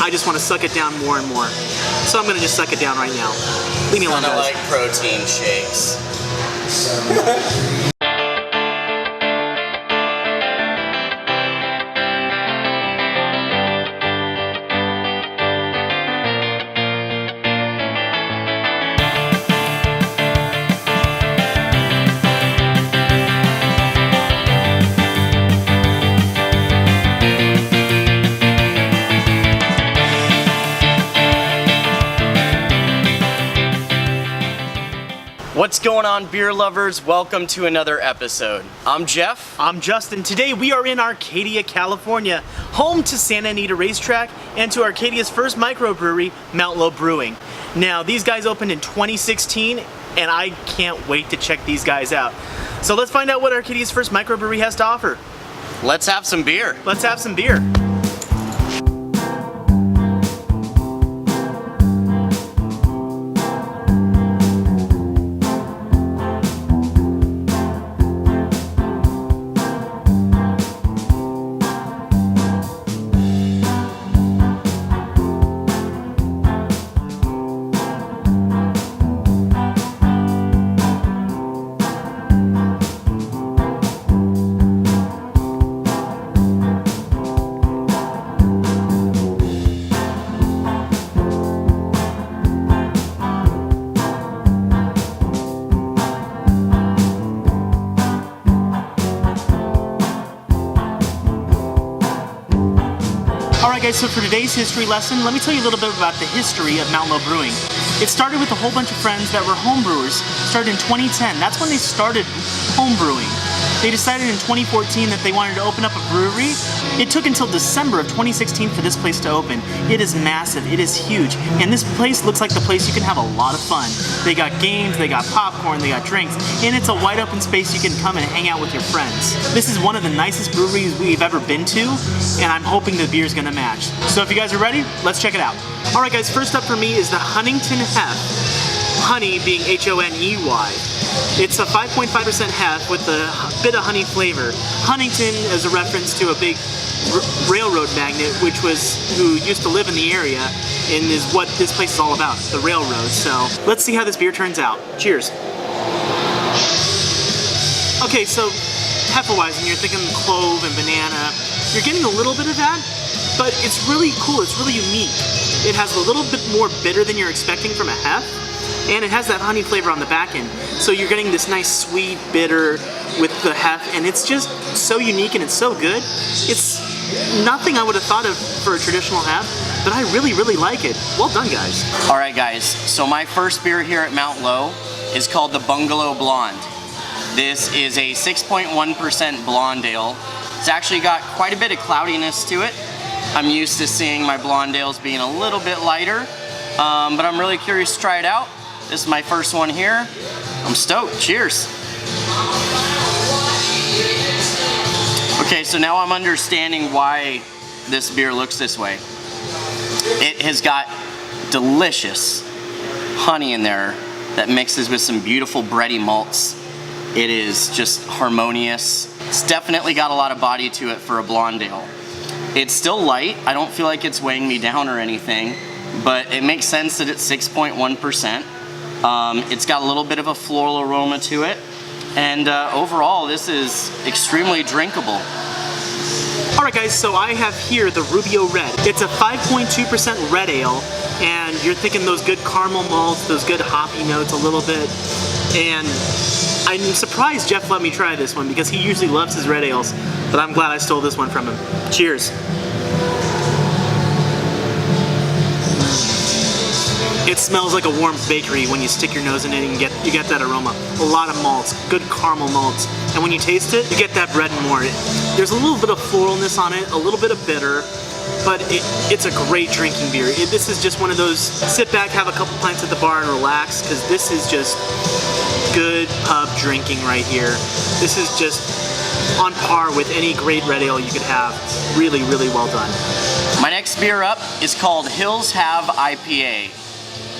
I just want to suck it down more and more. So I'm going to just suck it down right now. Leave me alone, guys. Kind of like protein shakes. What's going on, beer lovers? Welcome to another episode. I'm Jeff. I'm Justin. Today we are in Arcadia, California, home to Santa Anita Racetrack and to Arcadia's first microbrewery, Lowe Brewing. Now, these guys opened in 2016, and I can't wait to check these guys out. So let's find out what Arcadia's first microbrewery has to offer. Let's have some beer. Let's have some beer. Alright guys, so for today's history lesson, let me tell you a little bit about the history of Lowe Brewing. It started with a whole bunch of friends that were home brewers. Started in 2010. That's when they started home brewing. They decided in 2014 that they wanted to open up a brewery. It took until December of 2016 for this place to open. It is massive, it is huge, and this place looks like the place you can have a lot of fun. They got games, they got popcorn, they got drinks, and it's a wide open space you can come and hang out with your friends. This is one of the nicest breweries we've ever been to, and I'm hoping the beer's gonna match. So if you guys are ready, let's check it out. Alright guys, first up for me is the Huntington Hef. Honey being H-O-N-E-Y. It's a 5.5% hef with a bit of honey flavor. Huntington is a reference to a big railroad magnate, which was who used to live in the area, and is what this place is all about, the railroad. So let's see how this beer turns out. Cheers. Okay, so heifer-wise, and you're thinking clove and banana, you're getting a little bit of that, but it's really cool, it's really unique. It has a little bit more bitter than you're expecting from a hef, and it has that honey flavor on the back end. So you're getting this nice sweet bitter with the hef, and it's just so unique and it's so good. It's nothing I would have thought of for a traditional hef, but I really, really like it. Well done, guys. All right, guys. So my first beer here at Lowe is called the Bunga Blonde. This is a 6.1% blonde ale. It's actually got quite a bit of cloudiness to it. I'm used to seeing my blonde ales being a little bit lighter, but I'm really curious to try it out. This is my first one here. I'm stoked. Cheers. Okay, so now I'm understanding why this beer looks this way. It has got delicious honey in there that mixes with some beautiful bready malts. It is just harmonious. It's definitely got a lot of body to it for a blonde ale. It's still light. I don't feel like it's weighing me down or anything, but it makes sense that it's 6.1%. It's got a little bit of a floral aroma to it, and overall this is extremely drinkable. Alright guys, so I have here the Rubio Red. It's a 5.2% red ale, and you're thinking those good caramel malts, those good hoppy notes a little bit, and I'm surprised Jeff let me try this one because he usually loves his red ales, but I'm glad I stole this one from him. Cheers. It smells like a warm bakery when you stick your nose in it and you get that aroma. A lot of malts, good caramel malts. And when you taste it, you get that bread and more. There's a little bit of floralness on it, a little bit of bitter, but it's a great drinking beer. This is just one of those, sit back, have a couple pints at the bar and relax, because this is just good pub drinking right here. This is just on par with any great red ale you could have. Really, really well done. My next beer up is called Have IPA.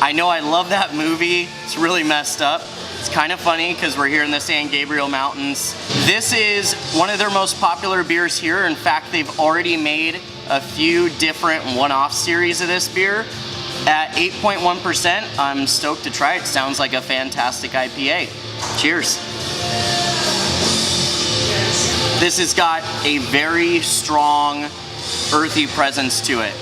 I know I love that movie. It's really messed up. It's kind of funny because we're here in the San Gabriel Mountains. This is one of their most popular beers here. In fact, they've already made a few different one-off series of this beer. At 8.1%, I'm stoked to try it. Sounds like a fantastic IPA. Cheers. This has got a very strong, earthy presence to it.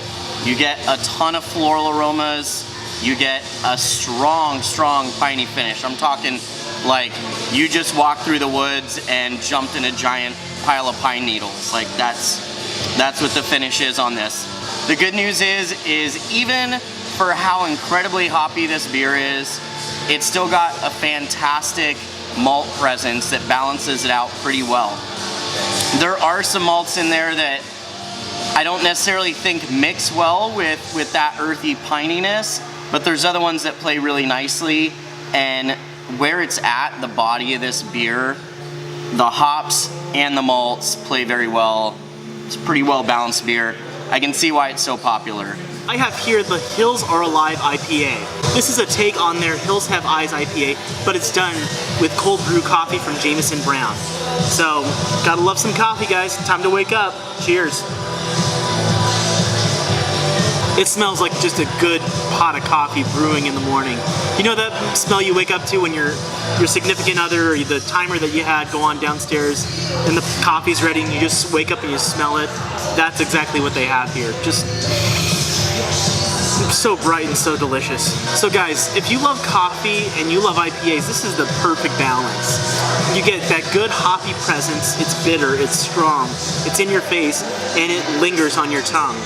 You get a ton of floral aromas. You get a strong, strong piney finish. I'm talking like you just walked through the woods and jumped in a giant pile of pine needles. Like that's what the finish is on this. The good news is even for how incredibly hoppy this beer is, it's still got a fantastic malt presence that balances it out pretty well. There are some malts in there that I don't necessarily think mix well with that earthy pininess, but there's other ones that play really nicely. And where it's at, the body of this beer, the hops and the malts play very well. It's a pretty well balanced beer. I can see why it's so popular. I have here the Hills Or Alive IPA. This is a take on their Hills Have Eyes IPA, but it's done with cold brew coffee from Jameson Brown. So, gotta love some coffee, guys. Time to wake up. Cheers. It smells like just a good pot of coffee brewing in the morning. You know that smell you wake up to when your significant other or the timer that you had go on downstairs and the coffee's ready and you just wake up and you smell it? That's exactly what they have here. Just so bright and so delicious. So guys, if you love coffee and you love IPAs, this is the perfect balance. You get that good hoppy presence, it's bitter, it's strong, it's in your face, and it lingers on your tongue.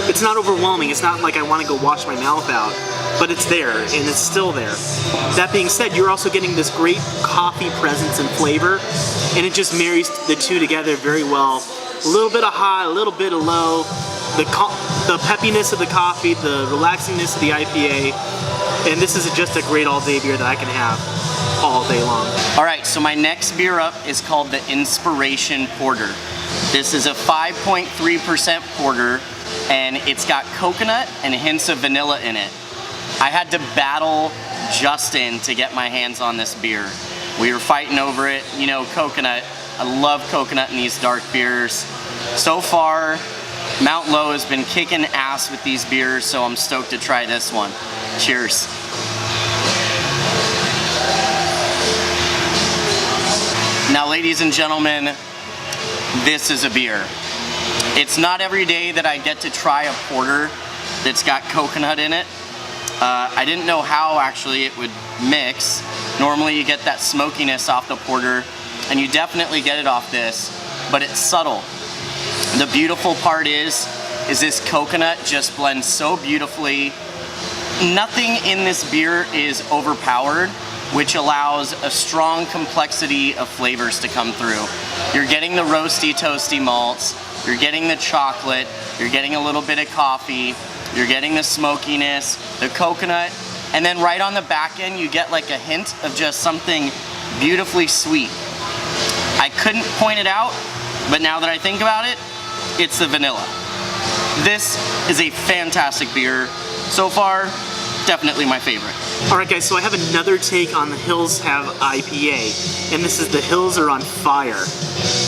It's not overwhelming, it's not like I want to go wash my mouth out, but it's there, and it's still there. That being said, you're also getting this great coffee presence and flavor, and it just marries the two together very well. A little bit of high, a little bit of low, the peppiness of the coffee, the relaxingness of the IPA, and this is just a great all-day beer that I can have all day long. All right, so my next beer up is called the Inspiration Porter. This is a 5.3% porter, and it's got coconut and hints of vanilla in it. I had to battle Justin to get my hands on this beer. We were fighting over it. You know, coconut. I love coconut in these dark beers. So far, Mount Lowe has been kicking ass with these beers, so I'm stoked to try this one. Cheers. Now, ladies and gentlemen, this is a beer. It's not every day that I get to try a porter that's got coconut in it. I didn't know how actually it would mix. Normally you get that smokiness off the porter, and you definitely get it off this, but it's subtle. The beautiful part is this coconut just blends so beautifully. Nothing in this beer is overpowered, which allows a strong complexity of flavors to come through. You're getting the roasty, toasty malts, you're getting the chocolate, you're getting a little bit of coffee, you're getting the smokiness, the coconut, and then right on the back end you get like a hint of just something beautifully sweet. I couldn't point it out, but now that I think about it, it's the vanilla. This is a fantastic beer. So far, definitely my favorite. Alright guys, so I have another take on the Hills Have IPA, and this is the Hills Are On Fire.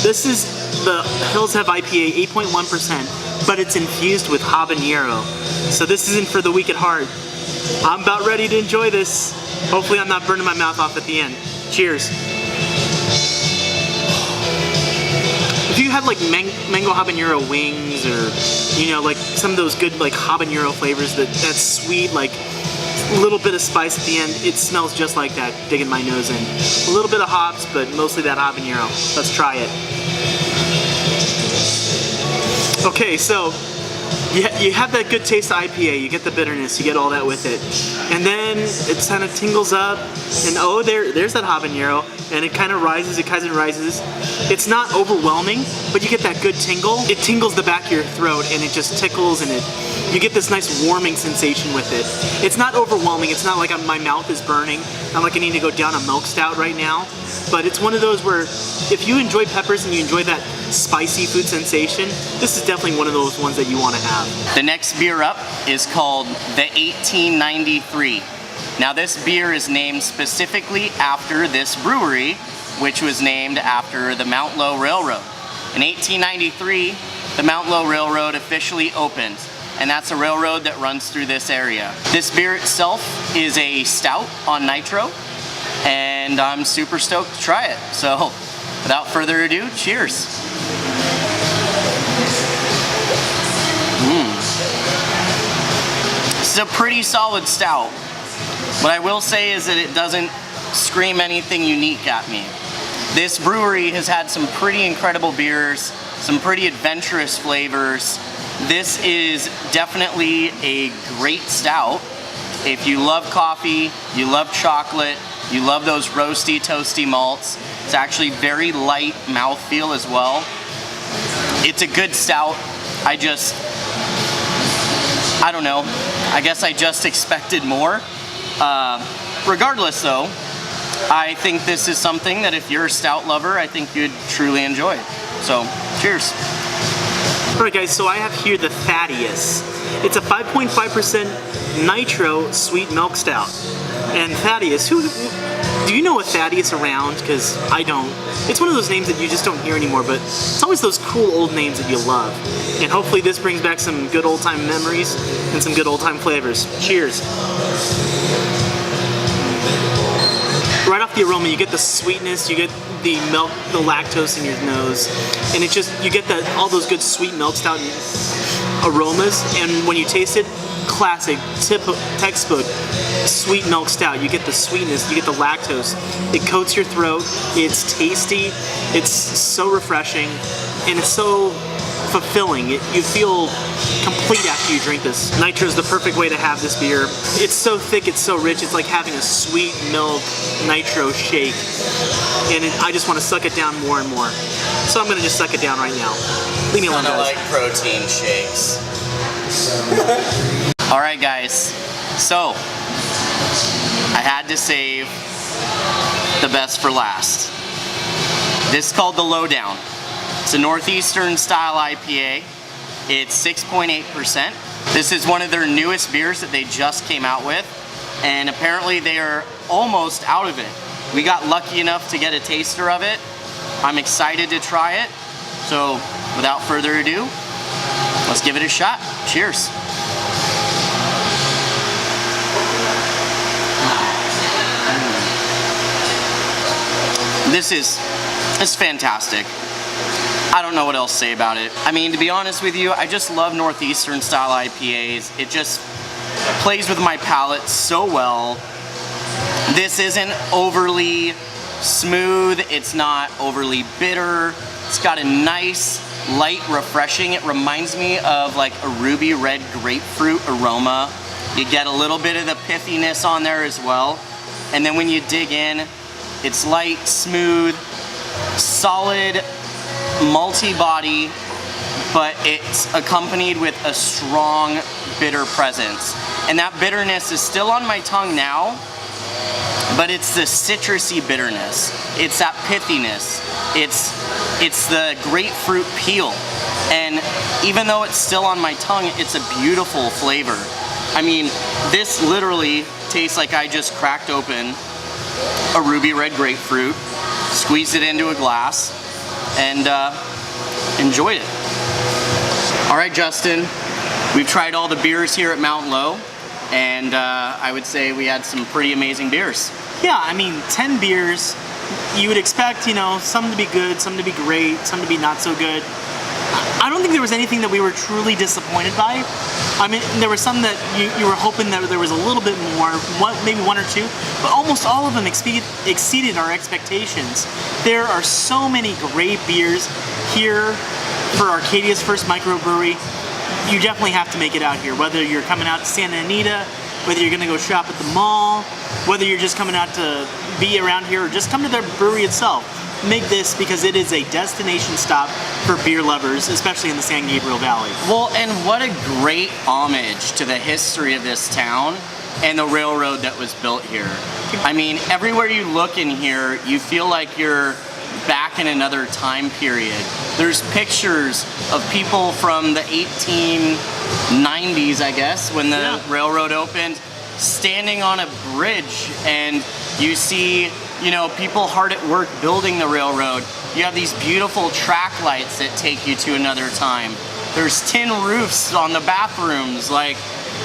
This is the Hills Have IPA, 8.1%, but it's infused with habanero. So this isn't for the weak at heart. I'm about ready to enjoy this. Hopefully I'm not burning my mouth off at the end. Cheers. If you have like mango habanero wings, or you know, like some of those good like habanero flavors, that's sweet, like a little bit of spice at the end, it smells just like that, digging my nose in. A little bit of hops, but mostly that habanero. Let's try it. Okay, so you have that good taste of IPA, you get the bitterness, you get all that with it. And then it kind of tingles up, and oh, there's that habanero, and it kind of rises, It's not overwhelming, but you get that good tingle. It tingles the back of your throat, and it just tickles, and you get this nice warming sensation with it. It's not overwhelming, it's not like my mouth is burning, not like I need to go down a milk stout right now, but it's one of those where if you enjoy peppers and you enjoy that spicy food sensation, this is definitely one of those ones that you want to have. The next beer up is called the 1893. Now this beer is named specifically after this brewery, which was named after the Mount Lowe Railroad. In 1893, the Mount Lowe Railroad officially opened, and that's a railroad that runs through this area. This beer itself is a stout on nitro, and I'm super stoked to try it. So without further ado, cheers. This is a pretty solid stout. What I will say is that it doesn't scream anything unique at me. This brewery has had some pretty incredible beers, some pretty adventurous flavors. This is definitely a great stout. If you love coffee, you love chocolate, you love those roasty, toasty malts, it's actually very light mouthfeel as well. It's a good stout. I don't know. I guess I just expected more. Regardless though, I think this is something that if you're a stout lover, I think you'd truly enjoy. So, cheers. Alright guys, so I have here the Thaddeus. It's a 5.5% nitro sweet milk stout. And Thaddeus, do you know a Thaddeus around? Because I don't. It's one of those names that you just don't hear anymore, but it's always those cool old names that you love. And hopefully this brings back some good old time memories and some good old time flavors. Cheers. Right off the aroma, you get the sweetness, you get the milk, the lactose in your nose, and it just, you get all those good sweet milk stout aromas, and when you taste it, classic, textbook sweet milk stout. You get the sweetness, you get the lactose, it coats your throat, it's tasty, it's so refreshing, and it's so fulfilling. You feel complete after you drink this. Nitro is the perfect way to have this beer. It's so thick, it's so rich, it's like having a sweet milk nitro shake. And I just want to suck it down more and more. So I'm going to just suck it down right now. Leave me alone, guys. Like protein shakes. Alright guys, so I had to save the best for last. This is called the Lowdown. It's a Northeastern style IPA. It's 6.8%. This is one of their newest beers that they just came out with, and apparently they are almost out of it. We got lucky enough to get a taster of it. I'm excited to try it. So without further ado, let's give it a shot. Cheers. This is fantastic. I don't know what else to say about it. I mean, to be honest with you, I just love Northeastern style IPAs. It just plays with my palate so well. This isn't overly smooth. It's not overly bitter. It's got a nice, light, refreshing. It reminds me of like a Rubio Red grapefruit aroma. You get a little bit of the pithiness on there as well. And then when you dig in, it's light, smooth, solid, malty body, but it's accompanied with a strong, bitter presence. And that bitterness is still on my tongue now, but it's the citrusy bitterness. It's that pithiness. It's the grapefruit peel. And even though it's still on my tongue, it's a beautiful flavor. I mean, this literally tastes like I just cracked open a Rubio Red grapefruit, squeezed it into a glass, and enjoyed it. All right, Justin, we've tried all the beers here at Mount Lowe, and I would say we had some pretty amazing beers. Yeah, I mean, 10 beers, you would expect, you know, some to be good, some to be great, some to be not so good. I don't think there was anything that we were truly disappointed by. I mean, there were some that you were hoping that there was a little bit more, maybe one or two, but almost all of them exceeded our expectations. There are so many great beers here for Arcadia's first microbrewery. You definitely have to make it out here, whether you're coming out to Santa Anita, whether you're going to go shop at the mall, whether you're just coming out to be around here, or just come to their brewery itself. Make this because it is a destination stop for beer lovers, especially in the San Gabriel Valley. Well, and what a great homage to the history of this town and the railroad that was built here. I mean, everywhere you look in here, you feel like you're back in another time period. There's pictures of people from the 1890s, I guess, when the railroad opened, standing on a bridge, and you see you know, people hard at work building the railroad. You have these beautiful track lights that take you to another time. There's tin roofs on the bathrooms. Like,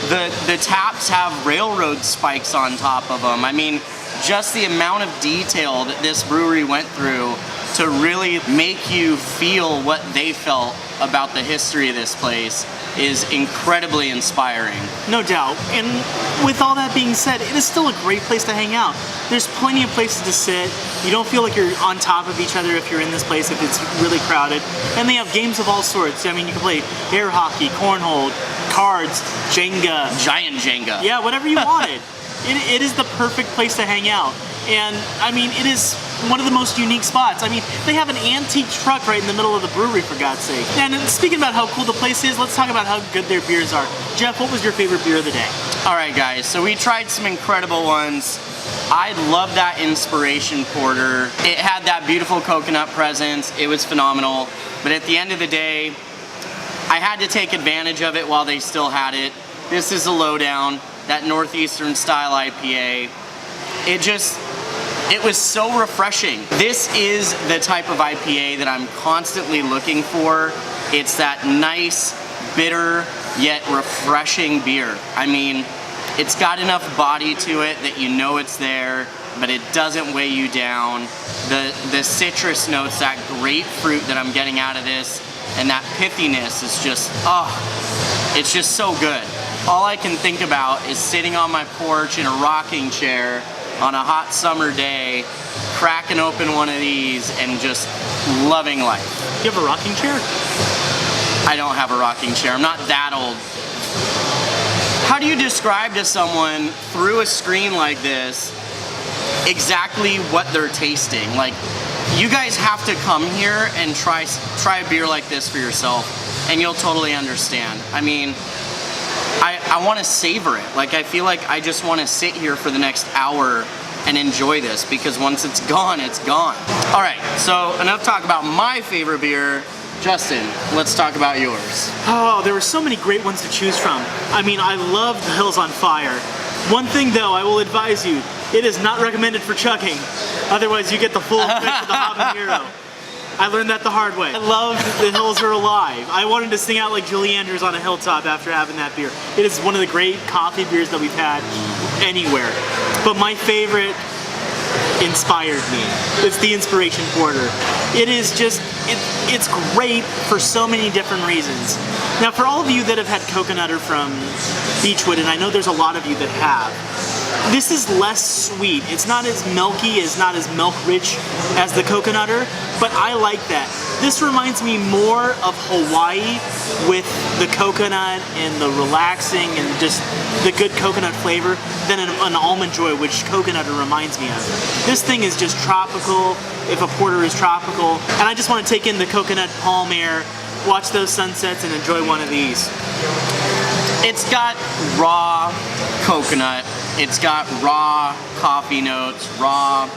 the taps have railroad spikes on top of them. I mean, just the amount of detail that this brewery went through to really make you feel what they felt about the history of this place is incredibly inspiring. No doubt. And with all that being said, it is still a great place to hang out. There's plenty of places to sit. You don't feel like you're on top of each other if you're in this place, if it's really crowded. And they have games of all sorts. I mean, you can play air hockey, cornhole, cards, Jenga. Giant Jenga. Yeah, whatever you wanted. It is the perfect place to hang out. And I mean, it is one of the most unique spots. I mean, they have an antique truck right in the middle of the brewery, for God's sake. And speaking about how cool the place is, let's talk about how good their beers are. Jeff, what was your favorite beer of the day? All right, guys, so we tried some incredible ones. I love that Inspiration Porter. It had that beautiful coconut presence. It was phenomenal. But at the end of the day, I had to take advantage of it while they still had it. This is a Lowdown, that Northeastern style IPA. It was so refreshing. This is the type of IPA that I'm constantly looking for. It's that nice, bitter, yet refreshing beer. I mean, it's got enough body to it that you know it's there, but it doesn't weigh you down. The citrus notes, that grapefruit that I'm getting out of this, and that pithiness is just, it's just so good. All I can think about is sitting on my porch in a rocking chair on a hot summer day, cracking open one of these and just loving life. You have a rocking chair? I don't have a rocking chair. I'm not that old. How do you describe to someone through a screen like this exactly what they're tasting? Like, you guys have to come here and try a beer like this for yourself, and you'll totally understand. I mean, I want to savor it. Like, I feel like I just want to sit here for the next hour and enjoy this, because once it's gone, it's gone. All right, so enough talk about my favorite beer. Justin, let's talk about yours. Oh, there were so many great ones to choose from. I mean, I love the Hills on Fire. One thing though, I will advise you, it is not recommended for chugging. Otherwise you get the full effect of the habanero. I learned that the hard way. I love the Hills Are Alive. I wanted to sing out like Julie Andrews on a hilltop after having that beer. It is one of the great coffee beers that we've had anywhere. But my favorite inspired me. It's the Inspiration Porter. It is just, it's great for so many different reasons. Now, for all of you that have had coconutter from Beechwood, and I know there's a lot of you that have, this is less sweet. It's not as milky, it's not as milk rich as the coconutter, but I like that. This reminds me more of Hawaii with the coconut and the relaxing and just the good coconut flavor than an Almond Joy, which coconutter reminds me of. This thing is just tropical, if a porter is tropical, and I just want to take in the coconut palm air, watch those sunsets, and enjoy one of these. It's got raw coconut. It's got raw coffee notes, raw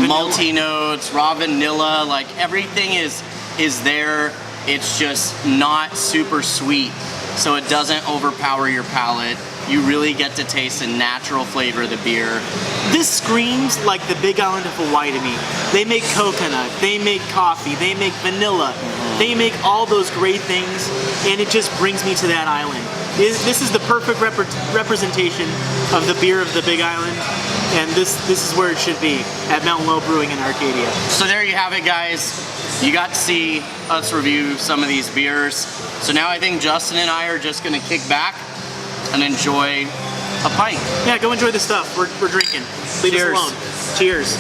malty notes, raw vanilla. Like, everything is there. It's just not super sweet, so it doesn't overpower your palate. You really get to taste the natural flavor of the beer. This screams like the Big Island of Hawaii to me. They make coconut, they make coffee, they make vanilla, they make all those great things, and it just brings me to that island. This is the perfect representation of the beer of the Big Island, and this is where it should be, at Lowe Brewing in Arcadia. So there you have it, guys. You got to see us review some of these beers. So now I think Justin and I are just going to kick back and enjoy a pint. Yeah, go enjoy the stuff. We're drinking. Leave Cheers. us alone. Cheers.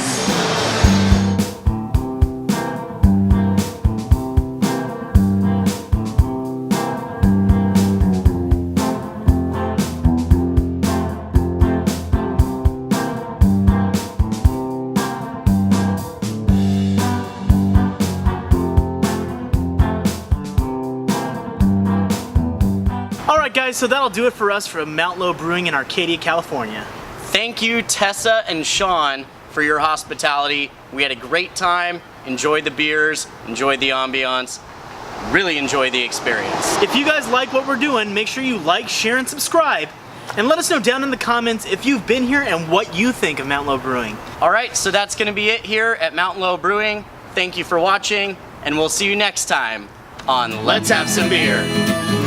Alright guys, so that'll do it for us from Lowe Brewing in Arcadia, California. Thank you, Tessa and Sean, for your hospitality. We had a great time, enjoyed the beers, enjoyed the ambiance, really enjoyed the experience. If you guys like what we're doing, make sure you like, share, and subscribe. And let us know down in the comments if you've been here and what you think of Mount Lowe Brewing. All right, so that's gonna be it here at Mount Lowe Brewing. Thank you for watching, and we'll see you next time on Let's Have Some Beer.